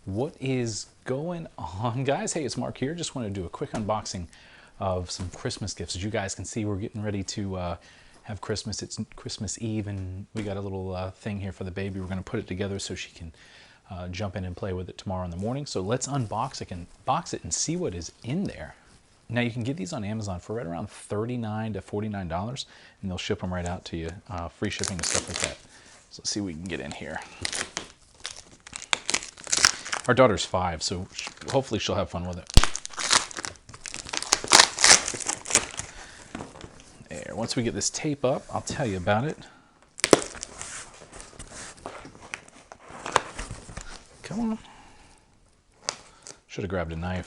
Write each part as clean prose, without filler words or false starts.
What is going on, guys? Hey, it's Mark here. Just want to do a quick unboxing of some Christmas gifts. As you guys can see, we're getting ready to have Christmas. It's Christmas Eve, and we got a little thing here for the baby. We're going to put it together so she can jump in and play with it tomorrow in the morning. So let's unbox it and see what is in there. Now, you can get these on Amazon for right around $39 to $49, and they'll ship them right out to you, free shipping and stuff like that. So let's see what we can get in here. Our daughter's 5, so hopefully she'll have fun with it. There. Once we get this tape up, I'll tell you about it. Come on. Should have grabbed a knife.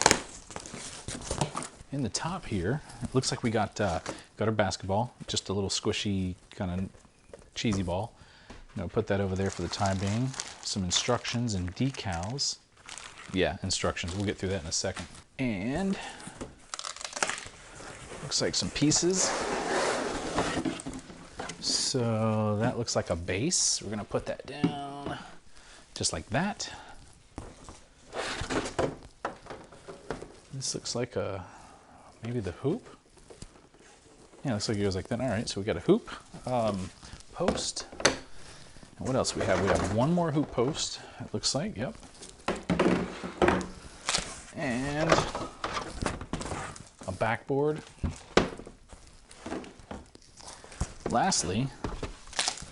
In the top here, it looks like we got our basketball, just a little squishy kind of cheesy ball. I'm gonna put that over there for the time being. Some instructions and decals. Yeah, instructions. We'll get through that in a second. And looks like some pieces. So that looks like a base. We're gonna put that down just like that. This looks like maybe the hoop. Yeah, looks like it goes like that. All right, so we got a hoop post. And what else we have? We have one more hoop post, it looks like. Yep. And a backboard. Lastly,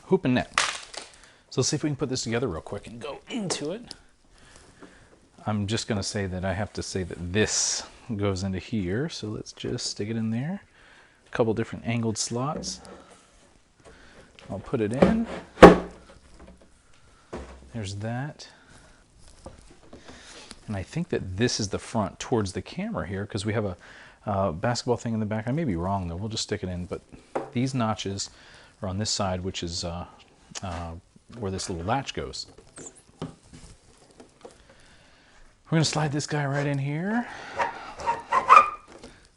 hoop and net. So let's see if we can put this together real quick and go into it. I'm just going to say that I have to say that this goes into here. So let's just stick it in there. A couple different angled slots. I'll put it in. There's that. And I think that this is the front towards the camera here, because we have a basketball thing in the back. I may be wrong though, we'll just stick it in. But these notches are on this side, which is where this little latch goes. We're gonna slide this guy right in here.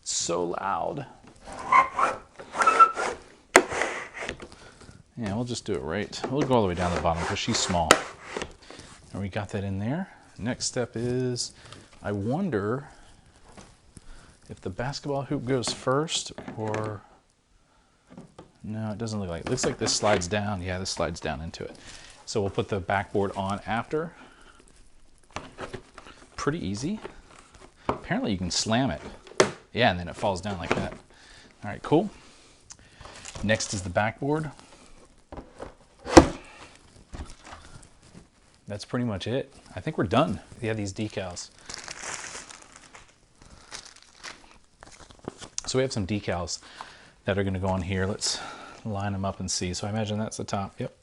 It's so loud. Yeah, we'll just do it right. We'll go all the way down the bottom because she's small. And we got that in there. Next step is, I wonder if the basketball hoop goes first or, no, it doesn't look like it. Looks like this slides down. Yeah, this slides down into it. So we'll put the backboard on after. Pretty easy. Apparently you can slam it. Yeah, and then it falls down like that. All right, cool. Next is the backboard. That's pretty much it. I think we're done. Yeah, these decals. So we have some decals that are going to go on here. Let's line them up and see. So I imagine that's the top. Yep.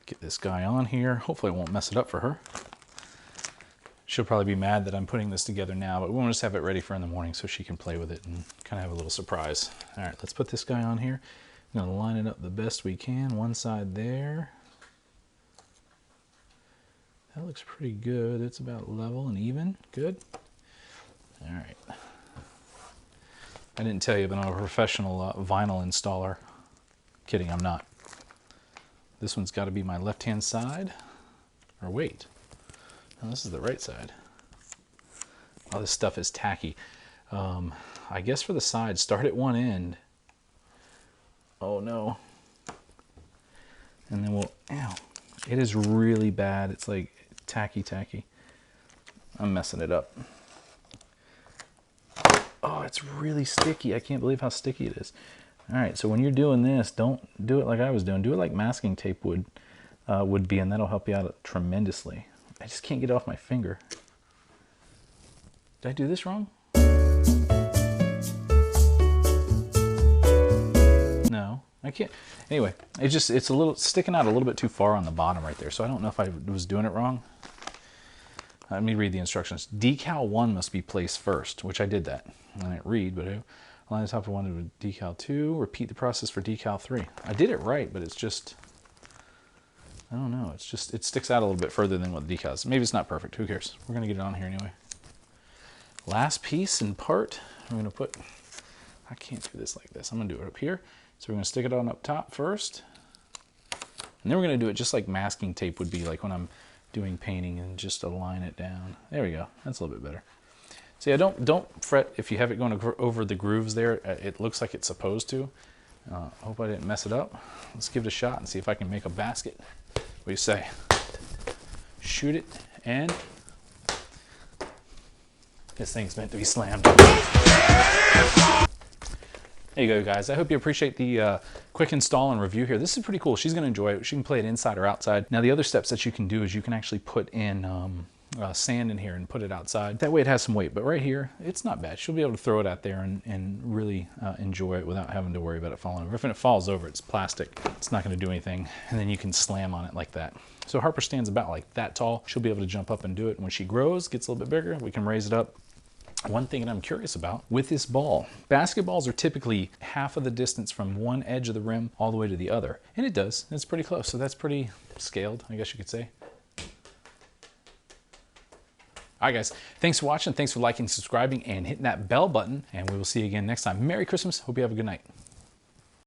Get this guy on here. Hopefully I won't mess it up for her. She'll probably be mad that I'm putting this together now, but we want to just have it ready for in the morning so she can play with it and kind of have a little surprise. All right, let's put this guy on here. I'm going to line it up the best we can. One side there. That looks pretty good. It's about level and even. Good. All right. I didn't tell you, but I'm a professional vinyl installer. Kidding, I'm not. This one's got to be my left-hand side. Or wait. No, this is the right side. Oh, this stuff is tacky. I guess for the side, start at one end. Oh no. And then we'll, ow. It is really bad. It's like tacky. I'm messing it up. Oh, it's really sticky. I can't believe how sticky it is. All right, so when you're doing this, don't do it like I was doing. Do it like masking tape would be, and that'll help you out tremendously. I just can't get it off my finger. Did I do this wrong? No, I can't. Anyway, it's a little sticking out a little bit too far on the bottom right there. So I don't know if I was doing it wrong. Let me read the instructions. Decal 1 must be placed first, which I did that. I didn't read, but line the top of 1 with decal 2. Repeat the process for decal 3. I did it right, but it's just, I don't know. It's just, it sticks out a little bit further than what the decal is. Maybe it's not perfect. Who cares? We're going to get it on here anyway. Last piece and part, I'm going to put, I can't do this like this. I'm going to do it up here. So we're going to stick it on up top first. And then we're going to do it just like masking tape would be, like when I'm doing painting, and just align it down. There we go. That's a little bit better. So yeah, don't fret if you have it going over the grooves there. It looks like it's supposed to. Hope I didn't mess it up. Let's give it a shot and see if I can make a basket. What do you say? Shoot it, and this thing's meant to be slammed. There you go, guys. I hope you appreciate the quick install and review here. This is pretty cool. She's going to enjoy it. She can play it inside or outside. Now, the other steps that you can do is you can actually put in sand in here and put it outside. That way it has some weight, but right here, it's not bad. She'll be able to throw it out there and really enjoy it without having to worry about it falling over. If it falls over, it's plastic. It's not going to do anything, and then you can slam on it like that. So Harper stands about like that tall. She'll be able to jump up and do it. When she grows, gets a little bit bigger, we can raise it up. One thing that I'm curious about with this ball, basketballs are typically half of the distance from one edge of the rim all the way to the other. And it does. It's pretty close. So that's pretty scaled, I guess you could say. All right, guys. Thanks for watching. Thanks for liking, subscribing, and hitting that bell button. And we will see you again next time. Merry Christmas. Hope you have a good night.